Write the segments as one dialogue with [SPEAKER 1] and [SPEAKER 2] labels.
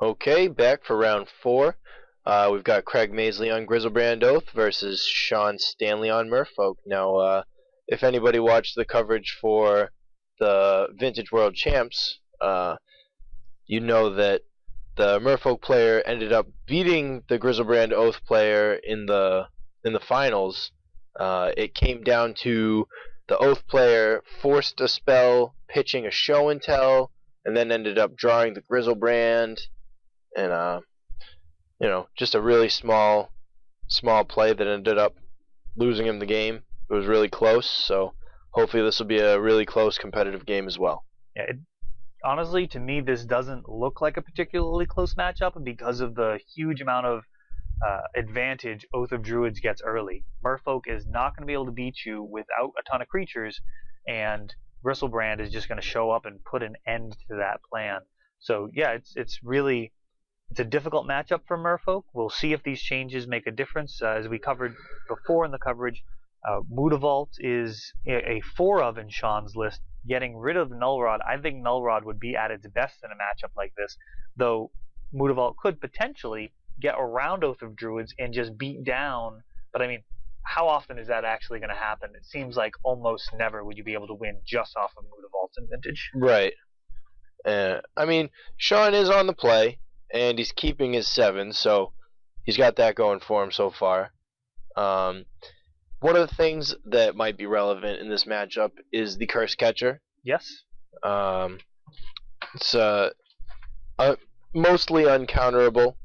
[SPEAKER 1] Okay, back for round 4. We've got Craig Maisley on Grizzlebrand Oath versus Sean Stanley on Merfolk. Now, if anybody watched the coverage for the Vintage World Champs, you know that the Merfolk player ended up beating the Grizzlebrand Oath player in the finals. It came down to the Oath player forced a spell, pitching a show and tell, and then ended up drawing the Grizzlebrand. And just a really small play that ended up losing him the game. It was really close, so hopefully this will be a really close competitive game as well.
[SPEAKER 2] Yeah, honestly, to me, this doesn't look like a particularly close matchup because of the huge amount of advantage Oath of Druids gets early. Merfolk is not going to be able to beat you without a ton of creatures, and Bristlebrand is just going to show up and put an end to that plan. So yeah, it's a difficult matchup for Merfolk. We'll see if these changes make a difference. As we covered before in the coverage, Mutavault is a 4 of in Sean's list. Getting rid of Nullrod, I think Nullrod would be at its best in a matchup like this, though Mutavault could potentially get around Oath of Druids and just beat down. But I mean, how often is that actually going to happen? It seems like almost never would you be able to win just off of Mutavault in Vintage.
[SPEAKER 1] Right. I mean, Sean is on the play, and he's keeping his 7, so he's got that going for him so far. One of the things that might be relevant in this matchup is the Curse Catcher.
[SPEAKER 2] Yes.
[SPEAKER 1] It's mostly uncounterable.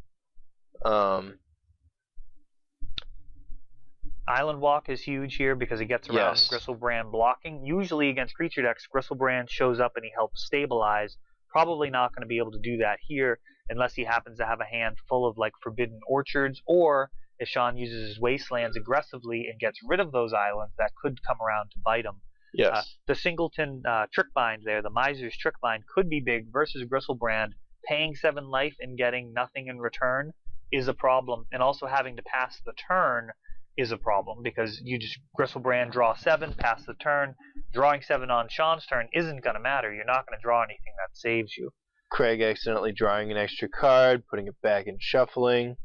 [SPEAKER 2] Island Walk is huge here because it gets around Gristlebrand blocking. Usually against creature decks, Gristlebrand shows up and he helps stabilize. Probably not going to be able to do that here unless he happens to have a hand full of like Forbidden Orchards, or if Sean uses his Wastelands aggressively and gets rid of those islands, that could come around to bite him.
[SPEAKER 1] Yes.
[SPEAKER 2] The Singleton Trickbind there, the Miser's Trickbind, could be big versus Gristlebrand. Paying 7 life and getting nothing in return is a problem, and also having to pass the turn is a problem because you just Gristlebrand draw 7, pass the turn. Drawing 7 on Sean's turn isn't going to matter. You're not going to draw anything that saves you.
[SPEAKER 1] Craig accidentally drawing an extra card, putting it back in shuffling.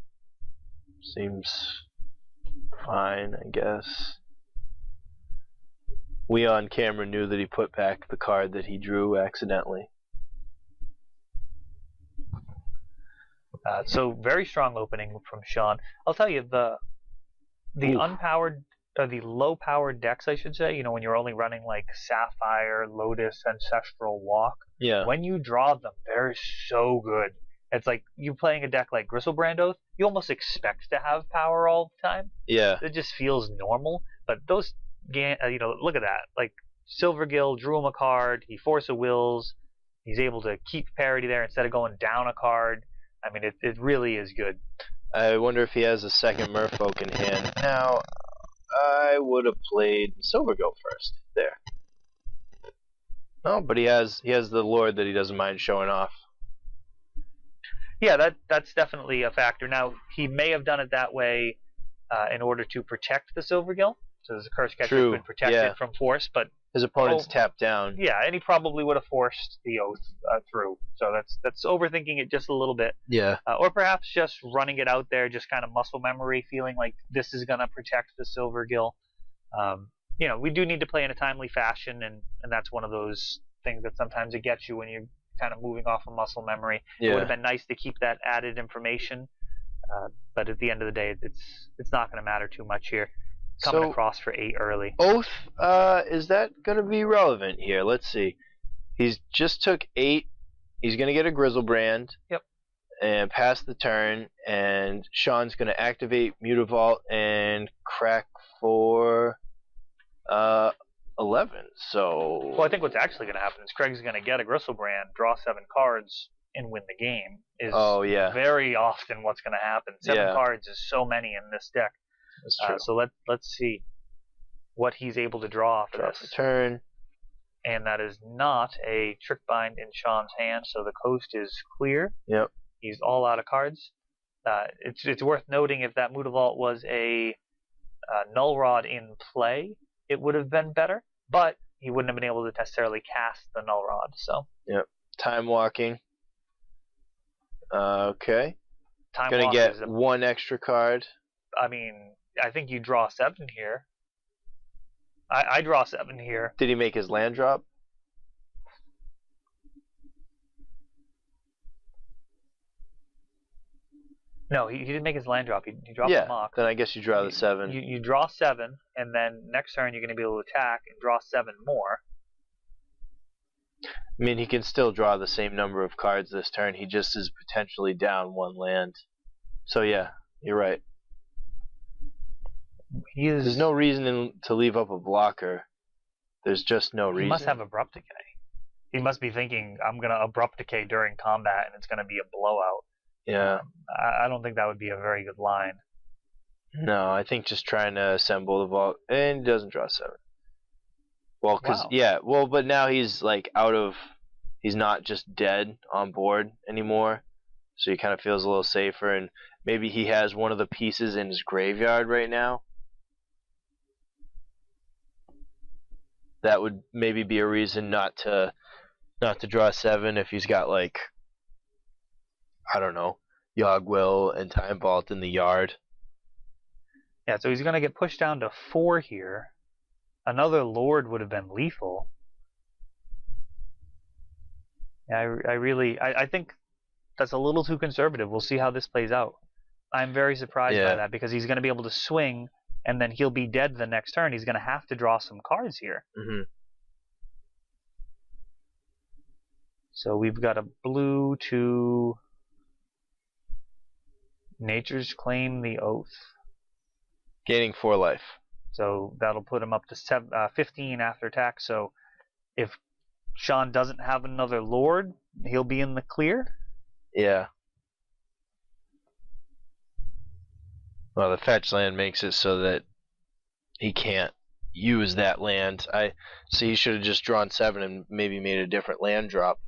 [SPEAKER 1] Seems fine, I guess. We on camera knew that he put back the card that he drew accidentally.
[SPEAKER 2] So very strong opening from Sean. I'll tell you, the unpowered, the low-powered decks, I should say, when you're only running like Sapphire, Lotus, Ancestral Walk, when you draw them, they're so good. It's like you playing a deck like Gristlebrand Oath, you almost expect to have power all the time.
[SPEAKER 1] Yeah.
[SPEAKER 2] It just feels normal. But those, look at that. Like Silvergill drew him a card, he Force of Wills, he's able to keep parity there instead of going down a card. I mean, it really is good.
[SPEAKER 1] I wonder if he has a second Merfolk in hand. Now, I would have played Silvergill first there. Oh, but he has the Lord that he doesn't mind showing off.
[SPEAKER 2] Yeah, that's definitely a factor. Now, he may have done it that way in order to protect the Silvergill, so the Curse Catcher could protect it from force, but
[SPEAKER 1] his opponent's tapped down.
[SPEAKER 2] Yeah, and he probably would have forced the Oath through. So that's overthinking it just a little bit.
[SPEAKER 1] Yeah.
[SPEAKER 2] Or perhaps just running it out there, just kind of muscle memory, feeling like this is going to protect the Silvergill. We do need to play in a timely fashion, and that's one of those things that sometimes it gets you when you're kind of moving off of muscle memory. Yeah. It would have been nice to keep that added information, but at the end of the day, it's not going to matter too much here. Coming across for 8 early.
[SPEAKER 1] Oath, is that going to be relevant here? Let's see. He's just took 8. He's going to get a Grizzlebrand.
[SPEAKER 2] Yep.
[SPEAKER 1] And pass the turn, and Sean's going to activate Mutavault and crack for 11. So.
[SPEAKER 2] Well, I think what's actually going to happen is Craig's going to get a Grizzlebrand, draw 7 cards, and win the game. Is very often what's going to happen. 7 cards is so many in this deck.
[SPEAKER 1] That's true.
[SPEAKER 2] So let's see what he's able to draw after
[SPEAKER 1] this. Turn.
[SPEAKER 2] And that is not a Trickbind in Sean's hand, so the coast is clear.
[SPEAKER 1] Yep.
[SPEAKER 2] He's all out of cards. It's worth noting if that Mutavault was a Nullrod in play, it would have been better, but he wouldn't have been able to necessarily cast the Nullrod. So.
[SPEAKER 1] Yep. Time walking. Okay.
[SPEAKER 2] Time
[SPEAKER 1] Gonna
[SPEAKER 2] Walk
[SPEAKER 1] get
[SPEAKER 2] is
[SPEAKER 1] one extra card.
[SPEAKER 2] I mean, I think you draw 7 here. I draw 7 here.
[SPEAKER 1] Did he make his land drop?
[SPEAKER 2] No, he didn't make his land drop. He dropped the
[SPEAKER 1] Yeah.
[SPEAKER 2] Mox.
[SPEAKER 1] Then I guess you draw the 7.
[SPEAKER 2] You draw 7, and then next turn you're going to be able to attack and draw 7 more.
[SPEAKER 1] I mean, he can still draw the same number of cards this turn. He just is potentially down 1 land. So yeah, you're right. There's no reason to leave up a blocker. There's just no reason.
[SPEAKER 2] He must have Abrupt Decay. He must be thinking, I'm going to Abrupt Decay during combat, and it's going to be a blowout.
[SPEAKER 1] Yeah.
[SPEAKER 2] I don't think that would be a very good line.
[SPEAKER 1] No, I think just trying to assemble the vault, and he doesn't draw 7. Well, because,
[SPEAKER 2] Wow.
[SPEAKER 1] yeah, well, but now he's like he's not just dead on board anymore, so he kind of feels a little safer, and maybe he has one of the pieces in his graveyard right now. That would maybe be a reason not to draw 7 if he's got, like, I don't know, Yogwill and Time Vault in the yard.
[SPEAKER 2] Yeah, so he's going to get pushed down to 4 here. Another Lord would have been lethal. Yeah, I think that's a little too conservative. We'll see how this plays out. I'm very surprised by that because he's going to be able to swing, and then he'll be dead the next turn. He's going to have to draw some cards here.
[SPEAKER 1] Mm-hmm.
[SPEAKER 2] So we've got a blue to Nature's Claim the Oath.
[SPEAKER 1] Gaining 4 life.
[SPEAKER 2] So that'll put him up to 15 after attack. So if Sean doesn't have another Lord, he'll be in the clear.
[SPEAKER 1] Yeah. Well, the fetch land makes it so that he can't use that land. So he should have just drawn 7 and maybe made a different land drop.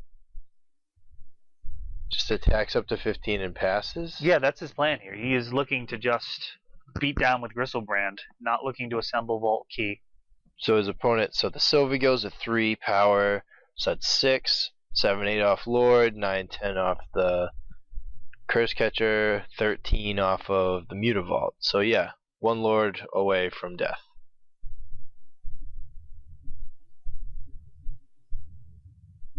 [SPEAKER 1] Just attacks up to 15 and passes?
[SPEAKER 2] Yeah, that's his plan here. He is looking to just beat down with Gristlebrand, not looking to assemble Vault Key.
[SPEAKER 1] So his opponent, so the Sylvie goes a 3 power, so that's 6, 7, 8 off Lord, 9, 10 off the Curse Catcher, 13 off of the Mutavault. So yeah, 1 Lord away from death.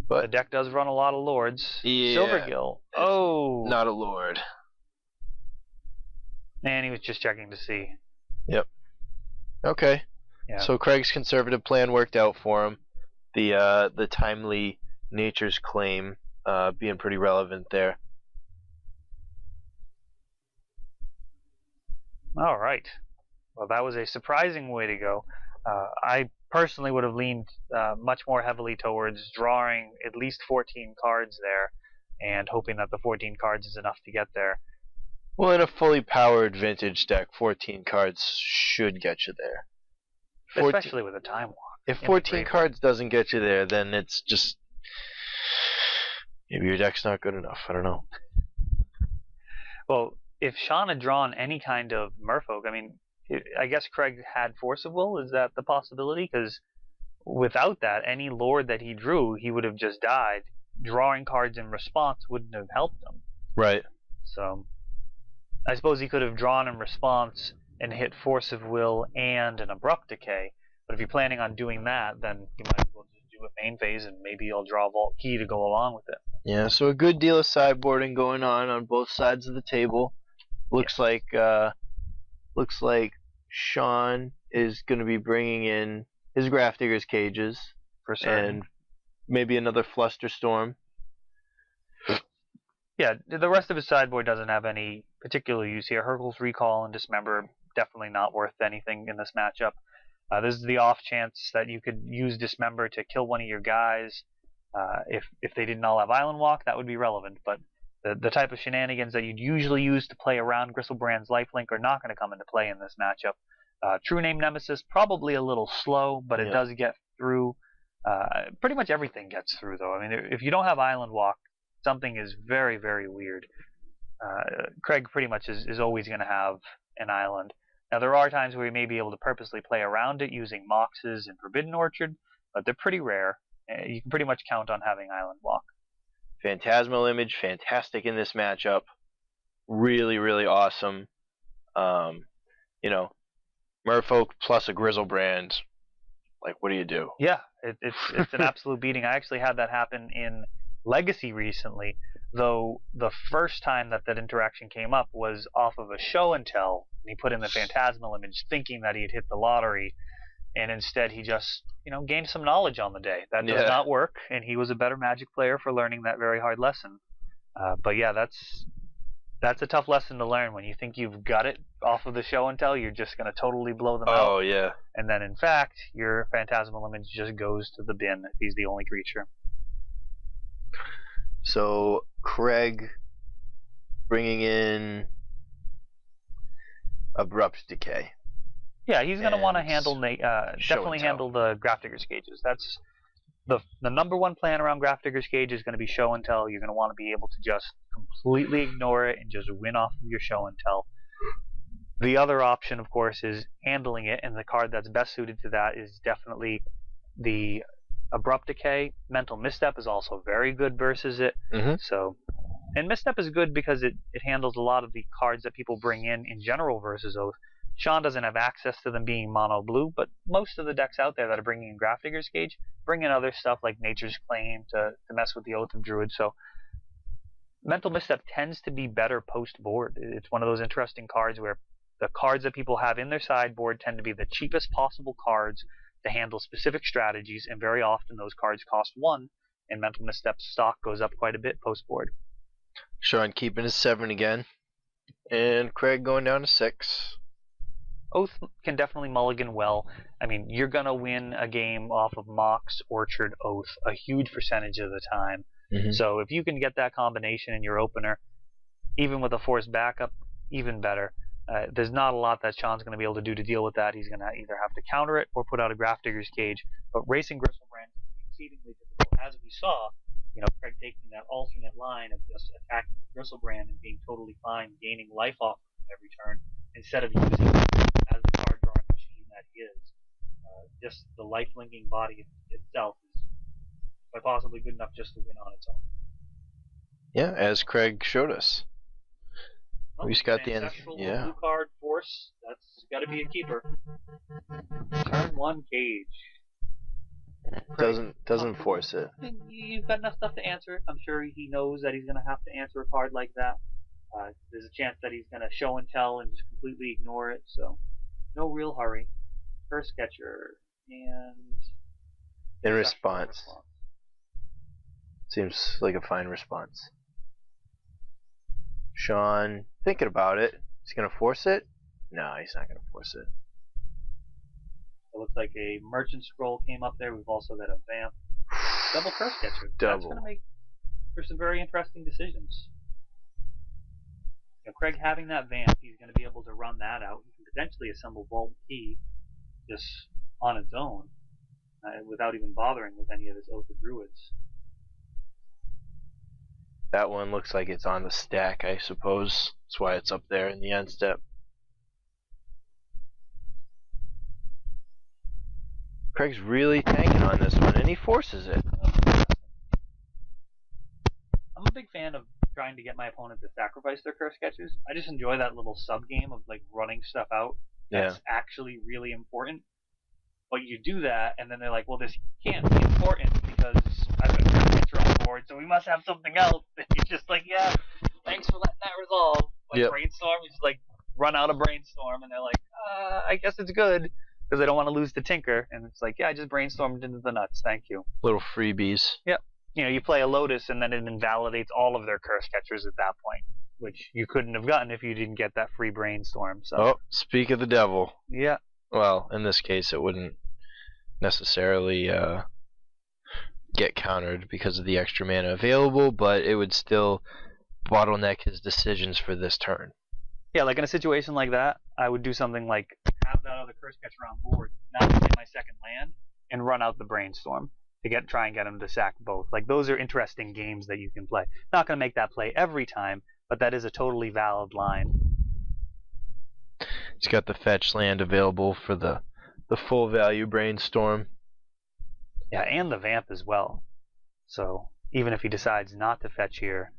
[SPEAKER 1] But
[SPEAKER 2] the deck does run a lot of Lords.
[SPEAKER 1] Yeah,
[SPEAKER 2] Silvergill. Oh!
[SPEAKER 1] Not a Lord.
[SPEAKER 2] And he was just checking to see.
[SPEAKER 1] Yep. Okay.
[SPEAKER 2] Yeah.
[SPEAKER 1] So Craig's conservative plan worked out for him. The timely Nature's Claim being pretty relevant there.
[SPEAKER 2] All right. Well, that was a surprising way to go. I personally would have leaned much more heavily towards drawing at least 14 cards there and hoping that the 14 cards is enough to get there.
[SPEAKER 1] Well, in a fully powered vintage deck, 14 cards should get you there.
[SPEAKER 2] Especially with a Time Walk.
[SPEAKER 1] If 14 cards doesn't get you there, then it's just maybe your deck's not good enough. I don't know.
[SPEAKER 2] Well, if Sean had drawn any kind of Merfolk, I mean, I guess Craig had Force of Will. Is that the possibility? Because without that, any Lord that he drew, he would have just died. Drawing cards in response wouldn't have helped him.
[SPEAKER 1] Right.
[SPEAKER 2] So I suppose he could have drawn in response and hit Force of Will and an Abrupt Decay. But if you're planning on doing that, then you might as well just do a main phase and maybe you'll draw Vault Key to go along with it.
[SPEAKER 1] Yeah, so a good deal of sideboarding going on both sides of the table. Looks like Sean is going to be bringing in his Grafdigger's Cages
[SPEAKER 2] For certain.
[SPEAKER 1] and maybe another Flusterstorm.
[SPEAKER 2] Yeah, the rest of his sideboard doesn't have any particular use here. Hurkyl's Recall and Dismember, definitely not worth anything in this matchup. This is the off chance that you could use Dismember to kill one of your guys. If they didn't all have Island Walk, that would be relevant, but the type of shenanigans that you'd usually use to play around Gristlebrand's lifelink are not going to come into play in this matchup. True Name Nemesis, probably a little slow, but it does get through. Pretty much everything gets through, though. I mean, if you don't have Island Walk, something is very, very weird. Craig pretty much is always going to have an island. Now, there are times where you may be able to purposely play around it using Moxes and Forbidden Orchard, but they're pretty rare. You can pretty much count on having Island Walk.
[SPEAKER 1] Phantasmal Image, fantastic in this matchup. Really, really awesome. You know, Merfolk plus a Grizzlebrand. Like, what do you do?
[SPEAKER 2] Yeah, it's an absolute beating. I actually had that happen in Legacy recently, though the first time that interaction came up was off of a show and tell, and he put in the Phantasmal Image thinking that he'd hit the lottery, and instead he just, gained some knowledge on the day. That does not work, and he was a better Magic player for learning that very hard lesson. But yeah, that's a tough lesson to learn. When you think you've got it off of the show and tell, you're just going to totally blow them out.
[SPEAKER 1] Oh, yeah.
[SPEAKER 2] And then, in fact, your Phantasmal Image just goes to the bin if he's the only creature.
[SPEAKER 1] So, Craig bringing in Abrupt Decay.
[SPEAKER 2] Yeah, he's going to want to handle, definitely handle the Grafdigger's Cages. That's the number one plan around Grafdigger's Cage is going to be show and tell. You're going to want to be able to just completely ignore it and just win off of your show and tell. The other option, of course, is handling it, and the card that's best suited to that is definitely the Abrupt Decay. Mental Misstep is also very good versus it. So, and Misstep is good because it handles a lot of the cards that people bring in general versus Oath. Sean doesn't have access to them being mono blue, but most of the decks out there that are bringing in Grafdigger's Cage bring in other stuff like Nature's Claim to mess with the Oath of Druid. So Mental Misstep tends to be better post-board. It's one of those interesting cards where the cards that people have in their sideboard tend to be the cheapest possible cards to handle specific strategies, and very often those cards cost 1, and Mental Misstep's stock goes up quite a bit post-board.
[SPEAKER 1] Sean keeping his 7 again, and Craig going down to 6.
[SPEAKER 2] Oath can definitely mulligan well. I mean, you're going to win a game off of Mox, Orchard, Oath a huge percentage of the time. So if you can get that combination in your opener, even with a forced backup, even better. There's not a lot that Sean's going to be able to do to deal with that. He's going to either have to counter it or put out a Grafdigger's Cage. But racing Grizzlebrand is going to be exceedingly difficult, as we saw. Craig taking that alternate line of just attacking the Grizzlebrand and being totally fine, gaining life off every turn, instead of using it as the card drawing machine that he is. Just the life linking body itself is quite possibly good enough just to win on its own.
[SPEAKER 1] Yeah, as Craig showed us.
[SPEAKER 2] Oh,
[SPEAKER 1] We just got the end.
[SPEAKER 2] Yeah. Blue card force. That's got to be a keeper. Turn 1 Cage.
[SPEAKER 1] Doesn't force it.
[SPEAKER 2] You've got enough stuff to answer it. I'm sure he knows that he's going to have to answer a card like that. There's a chance that he's going to show and tell and just completely ignore it. So no real hurry. Curse Catcher and
[SPEAKER 1] in response. Seems like a fine response. Sean thinking about it. He's going to force it? No, he's not going to force it.
[SPEAKER 2] It looks like a Merchant Scroll came up there. We've also got a Vamp. Double Curse Catcher.
[SPEAKER 1] Double.
[SPEAKER 2] That's going to make for some very interesting decisions. Craig having that Vamp, he's going to be able to run that out. He can potentially assemble Vault Key just on its own without even bothering with any of his Oath of Druids.
[SPEAKER 1] That one looks like it's on the stack, I suppose. That's why it's up there in the end step. Craig's really tanking on this one, and he forces it.
[SPEAKER 2] I'm a big fan of trying to get my opponent to sacrifice their Curse Catchers. I just enjoy that little sub-game of running stuff out. That's actually really important. But you do that, and then they're like, well, this can't be important because I've got a Curse Catcher on board, so we must have something else. And you're just like, yeah, thanks for letting that resolve. Brainstorm, you just run out of Brainstorm, and they're like, I guess it's good. Because they don't want to lose the Tinker, and it's like, yeah, I just brainstormed into the nuts, thank you.
[SPEAKER 1] Little freebies.
[SPEAKER 2] Yep. You play a Lotus, and then it invalidates all of their Curse Catchers at that point, which you couldn't have gotten if you didn't get that free brainstorm. So.
[SPEAKER 1] Oh, speak of the devil.
[SPEAKER 2] Yeah.
[SPEAKER 1] Well, in this case, it wouldn't necessarily get countered because of the extra mana available, but it would still bottleneck his decisions for this turn.
[SPEAKER 2] Yeah, in a situation like that, I would do something like have that other Curse Catcher on board, not get my second land, and run out the Brainstorm to try and get him to sack both. Those are interesting games that you can play. Not going to make that play every time, but that is a totally valid line.
[SPEAKER 1] He's got the fetch land available for the full value Brainstorm.
[SPEAKER 2] Yeah, and the Vamp as well. So even if he decides not to fetch here.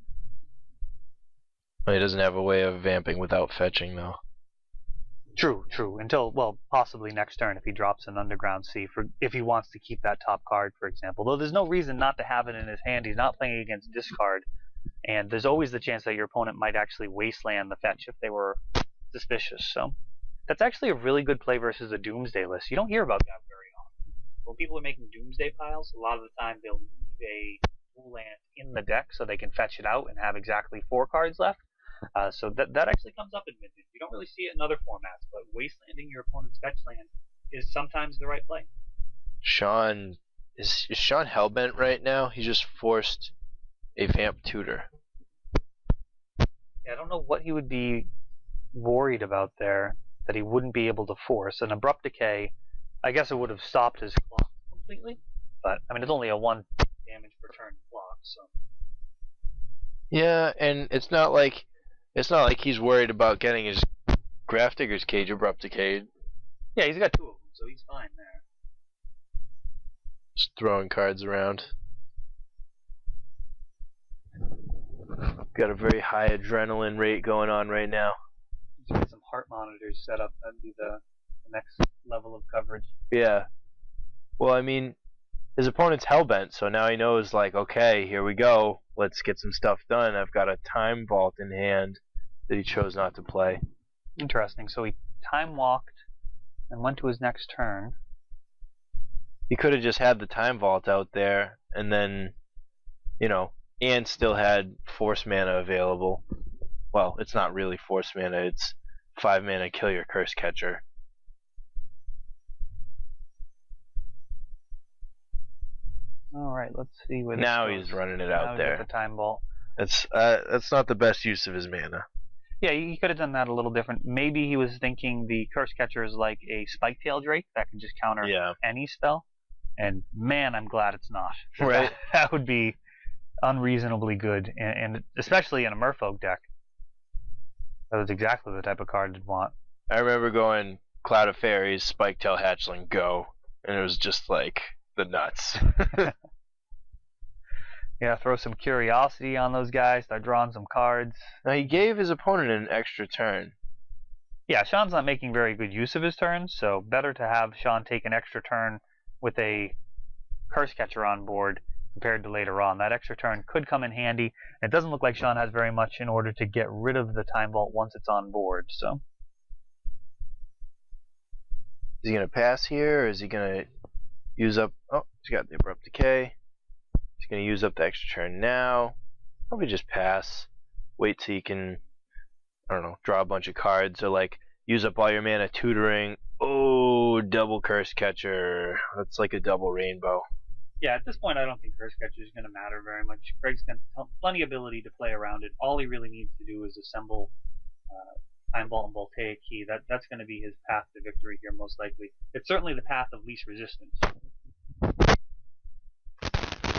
[SPEAKER 1] Well, he doesn't have a way of vamping without fetching, though.
[SPEAKER 2] True, true. Until, well, possibly next turn if he drops an Underground Sea, for if he wants to keep that top card, for example. Though there's no reason not to have it in his hand. He's not playing against discard, and there's always the chance that your opponent might actually wasteland the fetch if they were suspicious. So that's actually a really good play versus a Doomsday list. You don't hear about that very often. When people are making Doomsday piles, a lot of the time they'll leave a full land in the deck so they can fetch it out and have exactly 4 cards left. So that actually comes up in Vintage. You don't really see it in other formats, but wastelanding your opponent's fetch land is sometimes the right play.
[SPEAKER 1] Sean is Sean hellbent right now? He just forced a vamp tutor.
[SPEAKER 2] Yeah, I don't know what he would be worried about there that he wouldn't be able to force. An Abrupt Decay, I guess it would have stopped his clock completely, but I mean it's only a 1 damage per turn clock, so.
[SPEAKER 1] Yeah, and it's not like he's worried about getting his Grafdigger's Cage Abrupt Decayed.
[SPEAKER 2] Yeah, he's got 2 of them, so he's fine there.
[SPEAKER 1] Just throwing cards around. Got a very high adrenaline rate going on right now.
[SPEAKER 2] Just get some heart monitors set up. That'd be the next level of coverage.
[SPEAKER 1] Yeah. Well, I mean, his opponent's hellbent, so now he knows, like, okay, here we go. Let's get some stuff done. I've got a Time Vault in hand that he chose not to play.
[SPEAKER 2] Interesting. So he time walked and went to his next turn.
[SPEAKER 1] He could have just had the Time Vault out there and then, you know, and still had Force mana available. Well, it's not really Force mana, it's 5 mana kill your Curse Catcher.
[SPEAKER 2] Alright, let's see where
[SPEAKER 1] now
[SPEAKER 2] this goes.
[SPEAKER 1] He's running it out there.
[SPEAKER 2] The Time Vault.
[SPEAKER 1] That's not the best use of his mana.
[SPEAKER 2] Yeah, he could have done that a little different. Maybe he was thinking the Curse Catcher is like a Spiketail Drake that can just counter any spell. And man, I'm glad it's not.
[SPEAKER 1] Right.
[SPEAKER 2] That would be unreasonably good, and especially in a Merfolk deck. That was exactly the type of card I'd want.
[SPEAKER 1] I remember going Cloud of Fairies, Spiketail Hatchling, go, and it was just like the nuts.
[SPEAKER 2] Yeah, throw some Curiosity on those guys, start drawing some cards.
[SPEAKER 1] Now he gave his opponent an extra turn.
[SPEAKER 2] Yeah, Sean's not making very good use of his turns, so better to have Sean take an extra turn with a Curse Catcher on board compared to later on. That extra turn could come in handy. It doesn't look like Sean has very much in order to get rid of the Time Vault once it's on board, so.
[SPEAKER 1] Is he going to pass here, or is he going to use up... Oh, he's got the Abrupt Decay. He's going to use up the extra turn now. Probably just pass. Wait till you can, I don't know, draw a bunch of cards, or like, use up all your mana tutoring. Oh, double Curse Catcher. That's like a double rainbow.
[SPEAKER 2] Yeah, at this point, I don't think Curse Catcher is going to matter very much. Craig's got plenty of ability to play around it. All he really needs to do is assemble Time Vault and Voltaic Key. That's going to be his path to victory here, most likely. It's certainly the path of least resistance.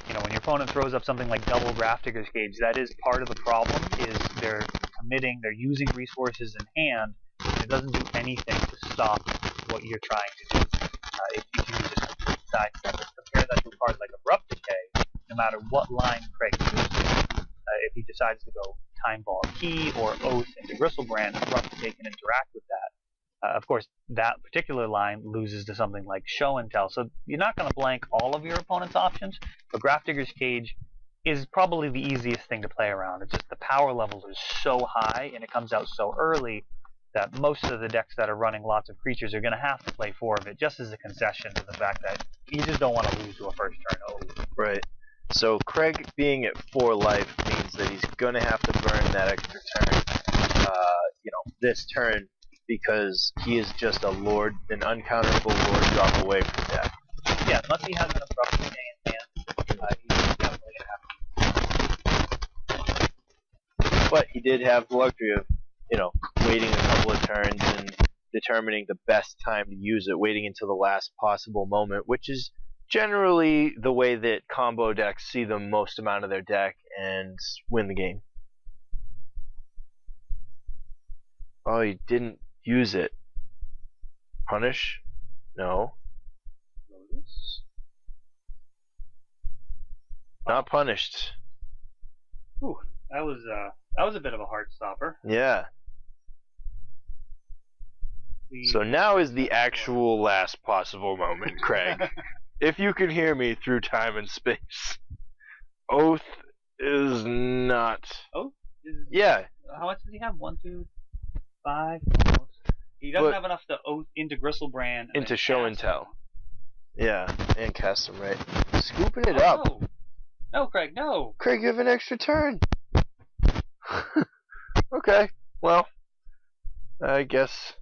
[SPEAKER 2] You know, when your opponent throws up something like double Grafdigger's Cage, that is part of the problem, is they're using resources in hand, and it doesn't do anything to stop what you're trying to do. If you just complete sidestep it. Compare that to a card like Abrupt Decay, no matter what line Craig chooses, if he decides to go Time Vault Key or Oath into Gristlebrand, Abrupt Decay can interact with that. Of course, that particular line loses to something like Show and Tell, so you're not going to blank all of your opponent's options, but Grafdigger's Cage is probably the easiest thing to play around. It's just the power level is so high, and it comes out so early, that most of the decks that are running lots of creatures are going to have to play 4 of it, just as a concession to the fact that you just don't want to lose to a first turn Oath.
[SPEAKER 1] Right. So Craig being at 4 life means that he's going to have to burn that extra turn, this turn, because he is just an uncounterable Lord drop away from that.
[SPEAKER 2] Yeah, unless he has an Abrupt Decay in hand, he's definitely going to have to.
[SPEAKER 1] But he did have the luxury of, waiting a couple of turns and determining the best time to use it, waiting until the last possible moment, which is generally the way that combo decks see the most amount of their deck and win the game. Oh, he didn't use it. Punish? No.
[SPEAKER 2] Lotus?
[SPEAKER 1] Not punished.
[SPEAKER 2] Ooh, that was a bit of a heart stopper.
[SPEAKER 1] Yeah. So now is the actual last possible moment, Craig. If you can hear me through time and space. Oath is not.
[SPEAKER 2] Oath?
[SPEAKER 1] Yeah.
[SPEAKER 2] How much does he have? 1, 2, 5. He doesn't have enough to oath into Gristlebrand.
[SPEAKER 1] Into show and tell. Yeah, and cast him right. Scooping it up.
[SPEAKER 2] No. No, Craig, no.
[SPEAKER 1] Craig, you have an extra turn. Okay, well, I guess,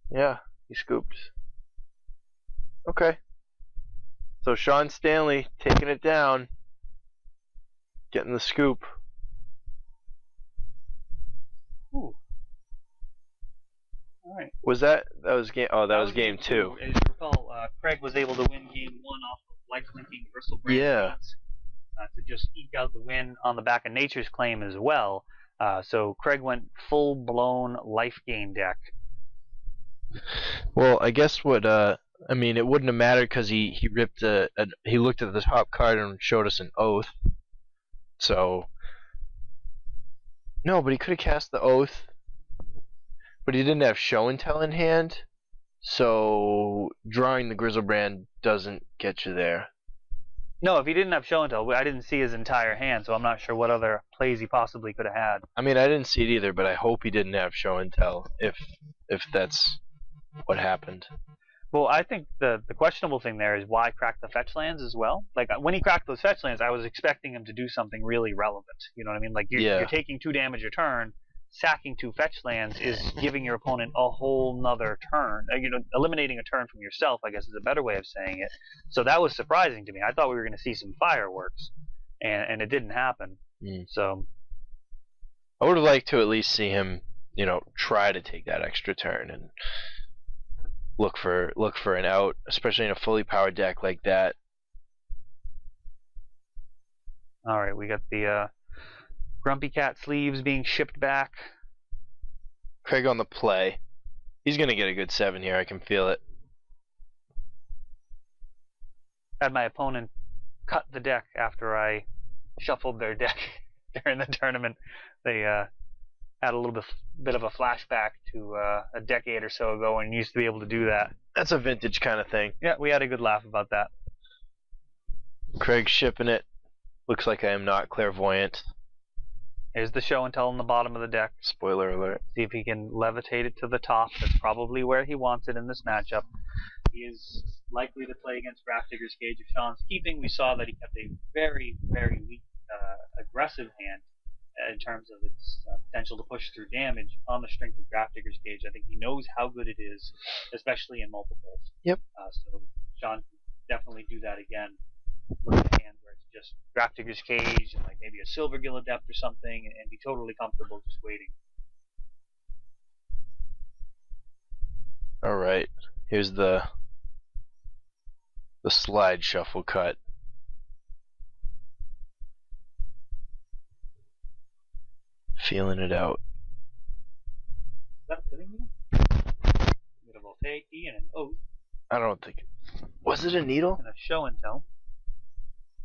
[SPEAKER 1] yeah, he scooped. Okay. So Sean Stanley taking it down, getting the scoop.
[SPEAKER 2] Ooh. All right.
[SPEAKER 1] That was game? Oh, that was game 2.
[SPEAKER 2] As you recall, Craig was able to win game 1 off of life-linking Gristlebrand.
[SPEAKER 1] Yeah.
[SPEAKER 2] To just eke out the win on the back of Nature's Claim as well. So Craig went full-blown life game deck.
[SPEAKER 1] Well, I guess what I mean, it wouldn't have mattered because he ripped he looked at the top card and showed us an oath. So no, but he could have cast the oath, but he didn't have show and tell in hand. So drawing the Grizzlebrand doesn't get you there.
[SPEAKER 2] No, if he didn't have show and tell, I didn't see his entire hand, so I'm not sure what other plays he possibly could have had.
[SPEAKER 1] I mean, I didn't see it either, but I hope he didn't have show and tell. If that's what happened.
[SPEAKER 2] Well, I think the questionable thing there is why crack the fetch lands as well. Like when he cracked those fetch lands, I was expecting him to do something really relevant. You know what I mean? Like you're taking 2 damage a turn, sacking 2 fetch lands is giving your opponent a whole nother turn. Eliminating a turn from yourself, I guess, is a better way of saying it. So that was surprising to me. I thought we were going to see some fireworks, and it didn't happen. So
[SPEAKER 1] I would have liked to at least see him, try to take that extra turn and look for an out, especially in a fully powered deck like that.
[SPEAKER 2] All right, we got the Grumpy Cat sleeves being shipped back.
[SPEAKER 1] Craig on the play. He's going to get a good 7 here. I can feel it.
[SPEAKER 2] Had my opponent cut the deck after I shuffled their deck during the tournament. They had a little bit of a flashback to a decade or so ago and used to be able to do that.
[SPEAKER 1] That's a vintage kind of thing.
[SPEAKER 2] Yeah, we had a good laugh about that.
[SPEAKER 1] Craig shipping it. Looks like I am not clairvoyant.
[SPEAKER 2] Here's the show and tell on the bottom of the deck.
[SPEAKER 1] Spoiler alert.
[SPEAKER 2] See if he can levitate it to the top. That's probably where he wants it in this matchup. He is likely to play against Grafdigger's Cage of Sean's keeping. We saw that he kept a very, very weak, aggressive hand in terms of its potential to push through damage on the strength of Grafdigger's Cage. I think he knows how good it is, especially in multiples.
[SPEAKER 1] Yep.
[SPEAKER 2] So Sean can definitely do that again. Look at a hand where it's just Grafdigger's Cage and like maybe a Silver Gill Adept or something, and be totally comfortable just waiting.
[SPEAKER 1] All right. Here's the slide shuffle cut. Feeling it out.
[SPEAKER 2] Is that a fitting needle? A bit of voltaic key and an oath.
[SPEAKER 1] I don't think. Was it a needle?
[SPEAKER 2] And a show and tell.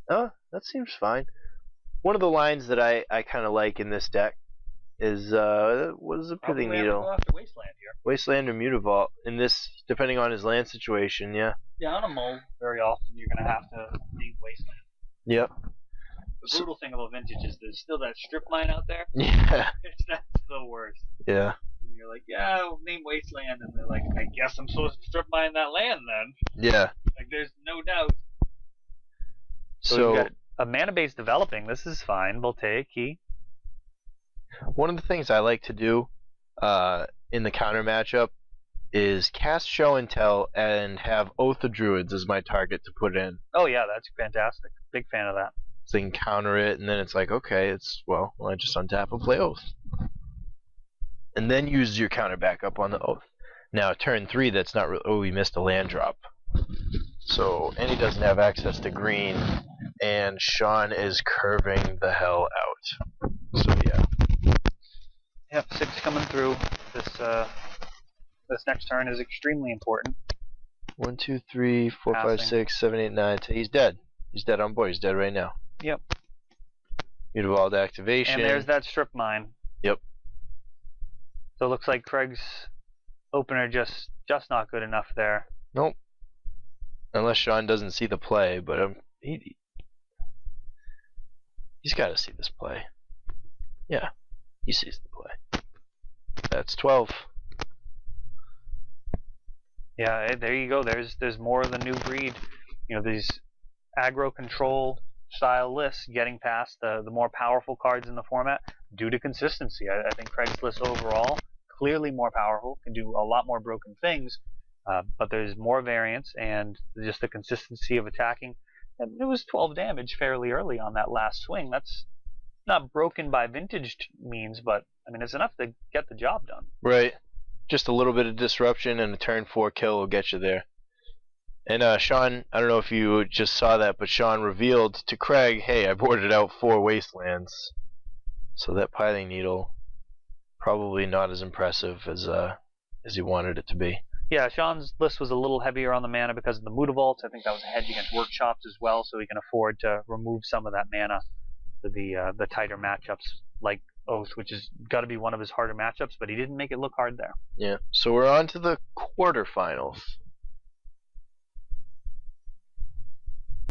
[SPEAKER 1] Oh, that seems fine. One of the lines that I kind of like in this deck is what is a pithing needle?
[SPEAKER 2] Go after Wasteland here.
[SPEAKER 1] Wasteland or Mutavault. In this, depending on his land situation, yeah.
[SPEAKER 2] Yeah, on a mull, very often you're going to have to name Wasteland.
[SPEAKER 1] Yep.
[SPEAKER 2] The brutal thing about Vintage is there's still that strip mine out there.
[SPEAKER 1] Yeah.
[SPEAKER 2] That's the worst.
[SPEAKER 1] Yeah.
[SPEAKER 2] And you're like, yeah, I'll name Wasteland, and they're like, I guess I'm supposed to strip mine that land then.
[SPEAKER 1] Yeah.
[SPEAKER 2] Like, there's no doubt. So we've got a mana base developing. This is fine. Voltaic key.
[SPEAKER 1] One of the things I like to do in the counter matchup is cast show and tell and have Oath of Druids as my target to put in.
[SPEAKER 2] Oh yeah, that's fantastic. Big fan of that.
[SPEAKER 1] So they can counter it, and then it's like, okay, well, I just untap and play Oath. And then use your counter back up on the Oath. Now, turn 3, that's not really... Oh, we missed a land drop. So, and he doesn't have access to green, and Sean is curving the hell out. So, yeah.
[SPEAKER 2] Yep, 6 coming through. This next turn is extremely important.
[SPEAKER 1] 1, 2, 3, 4, 5, 6, 7, 8, 9, 10. He's dead. He's dead on board. He's dead right now.
[SPEAKER 2] Yep.
[SPEAKER 1] Mutavault activation.
[SPEAKER 2] And there's that strip mine.
[SPEAKER 1] Yep.
[SPEAKER 2] So it looks like Craig's opener just not good enough there.
[SPEAKER 1] Nope. Unless Sean doesn't see the play, but he's got to see this play. Yeah, he sees the play. That's 12.
[SPEAKER 2] Yeah, there you go. There's more of the new breed. You know, these aggro control style lists getting past the more powerful cards in the format due to consistency. I think Craig's list overall clearly more powerful, can do a lot more broken things, but there's more variance and just the consistency of attacking. And it was 12 damage fairly early on that last swing. That's not broken by vintage means, but I mean it's enough to get the job done.
[SPEAKER 1] Right. Just a little bit of disruption and a turn 4 kill will get you there. And Sean, I don't know if you just saw that, but Sean revealed to Craig, hey, I boarded out 4 wastelands. So that piling needle, probably not as impressive as he wanted it to be.
[SPEAKER 2] Yeah, Sean's list was a little heavier on the mana because of the Mutavaults. I think that was a hedge against workshops as well, so he can afford to remove some of that mana for the tighter matchups like Oath, which has got to be one of his harder matchups, but he didn't make it look hard there.
[SPEAKER 1] Yeah, so we're on to the quarterfinals.